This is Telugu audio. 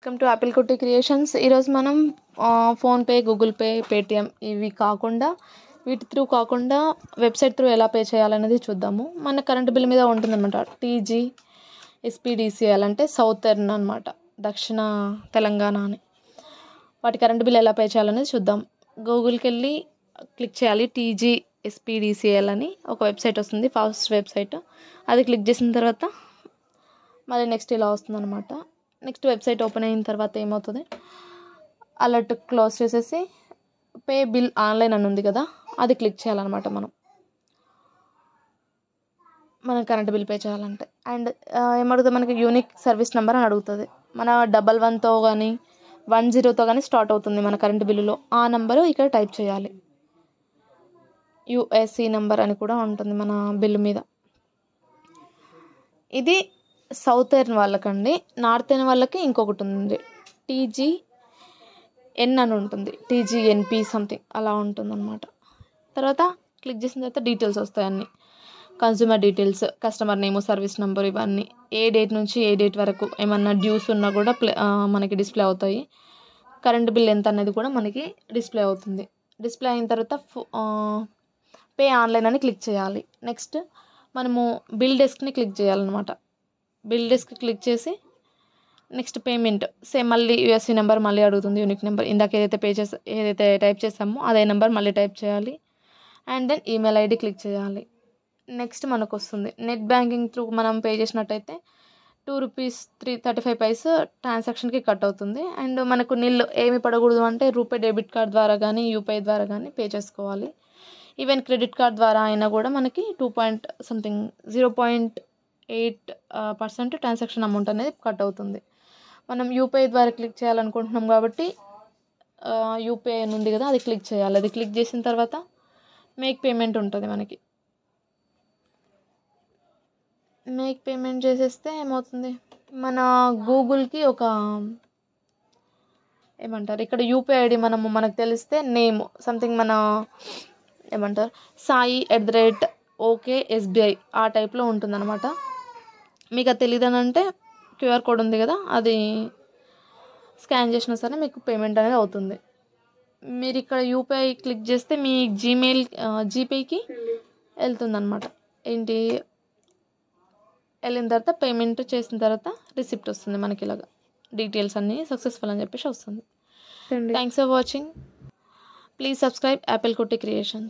వెల్కమ్ టు యాపిల్ కుట్టి క్రియేషన్స్. ఈరోజు మనం ఫోన్పే, గూగుల్ పే, పేటిఎం ఇవి కాకుండా వీటి త్రూ కాకుండా వెబ్సైట్ త్రూ ఎలా పే చేయాలనేది చూద్దాము. మన కరెంట్ బిల్ మీద ఉంటుందన్నమాట. టీజీ ఎస్పీడీసీఎల్ అంటే సౌతర్న్ అనమాట, దక్షిణ తెలంగాణ అని. వాటి కరెంట్ బిల్ ఎలా పే చేయాలనేది చూద్దాం. గూగుల్కి వెళ్ళి క్లిక్ చేయాలి. టీజీ ఎస్పీడీసీఎల్ అని ఒక వెబ్సైట్ వస్తుంది, ఫాస్ట్ వెబ్సైట్. అది క్లిక్ చేసిన తర్వాత మళ్ళీ నెక్స్ట్ ఇలా వస్తుందన్నమాట. నెక్స్ట్ వెబ్సైట్ ఓపెన్ అయిన తర్వాత ఏమవుతుంది, అలర్ట్ క్లోజ్ చేసేసి పే బిల్ ఆన్లైన్ అని ఉంది కదా, అది క్లిక్ చేయాలన్నమాట. మనం కరెంట్ బిల్ పే చేయాలంటే అండ్ ఏమడుగుతుంది, మనకి యూనిక్ సర్వీస్ నెంబర్ అని అడుగుతుంది. మన 11తో కానీ 10తో కానీ స్టార్ట్ అవుతుంది మన కరెంట్ బిల్లులో. ఆ నెంబరు ఇక్కడ టైప్ చేయాలి. యుఎస్సి నెంబర్ అని కూడా ఉంటుంది మన బిల్లు మీద. ఇది సౌతర్న్ వాళ్ళకండి. నార్థర్న్ వాళ్ళకి ఇంకొకటి ఉంది, టీజీఎన్ అని ఉంటుంది, టీజీఎన్పి సంథింగ్ అలా ఉంటుంది అనమాట. తర్వాత క్లిక్ చేసిన తర్వాత డీటెయిల్స్ వస్తాయి అన్నీ. కన్జ్యూమర్ డీటెయిల్స్, కస్టమర్ నేము, సర్వీస్ నెంబర్, ఇవన్నీ ఏ డేట్ నుంచి ఏ డేట్ వరకు ఏమన్నా డ్యూస్ ఉన్నా కూడా మనకి డిస్ప్లే అవుతాయి. కరెంట్ బిల్ ఎంత అనేది కూడా మనకి డిస్ప్లే అవుతుంది. డిస్ప్లే అయిన తర్వాత పే ఆన్లైన్ అని క్లిక్ చేయాలి. నెక్స్ట్ మనము బిల్ డెస్క్ని క్లిక్ చేయాలన్నమాట. బిల్ డెస్క్ క్లిక్ చేసి నెక్స్ట్ పేమెంట్ సేమ్ మళ్ళీ యూఎస్సీ నెంబర్ మళ్ళీ అడుగుతుంది, యూనిక్ నెంబర్. ఇందాక ఏదైతే టైప్ చేసామో అదే నెంబర్ మళ్ళీ టైప్ చేయాలి. And then email ID click చేయాలి. నెక్స్ట్ మనకు వస్తుంది నెట్ బ్యాంకింగ్ త్రూ మనం పే చేసినట్టయితే ₹2.35 ట్రాన్సాక్షన్కి కట్ అవుతుంది. అండ్ మనకు నిల్ ఏమి పడకూడదు అంటే రూపే డెబిట్ కార్డ్ ద్వారా కానీ యూపీఐ ద్వారా కానీ పే చేసుకోవాలి. ఈవెన్ క్రెడిట్ కార్డ్ ద్వారా అయినా కూడా మనకి 0.8% ట్రాన్సాక్షన్ అమౌంట్ అనేది కట్ అవుతుంది. మనం యూపీఐ ద్వారా క్లిక్ చేయాలనుకుంటున్నాం కాబట్టి యూపీఐ అని ఉంది కదా, అది క్లిక్ చేయాలి. అది క్లిక్ చేసిన తర్వాత మేక్ పేమెంట్ ఉంటుంది మనకి. మేక్ పేమెంట్ చేసేస్తే ఏమవుతుంది, మన గూగుల్కి ఒక ఏమంటారు, ఇక్కడ యూపీఐ ఐడి మనకు తెలిస్తే నేమ్ సంథింగ్ మన ఏమంటారు sai@OKSBI ఆ టైప్లో ఉంటుందన్నమాట. మీకు అది తెలియదని అంటే క్యూఆర్ కోడ్ ఉంది కదా, అది స్కాన్ చేసినా సరే మీకు పేమెంట్ అనేది అవుతుంది. మీరు ఇక్కడ యూపీఐ క్లిక్ చేస్తే మీ జీపేకి వెళ్తుందన్నమాట. వెళ్ళిన తర్వాత పేమెంట్ చేసిన తర్వాత రిసిప్ట్ వస్తుంది మనకి. ఇలాగా డీటెయిల్స్ అన్నీ సక్సెస్ఫుల్ అని చెప్పేసి వస్తుంది. Thanks for watching. Please subscribe Apple కుట్టి క్రియేషన్స్.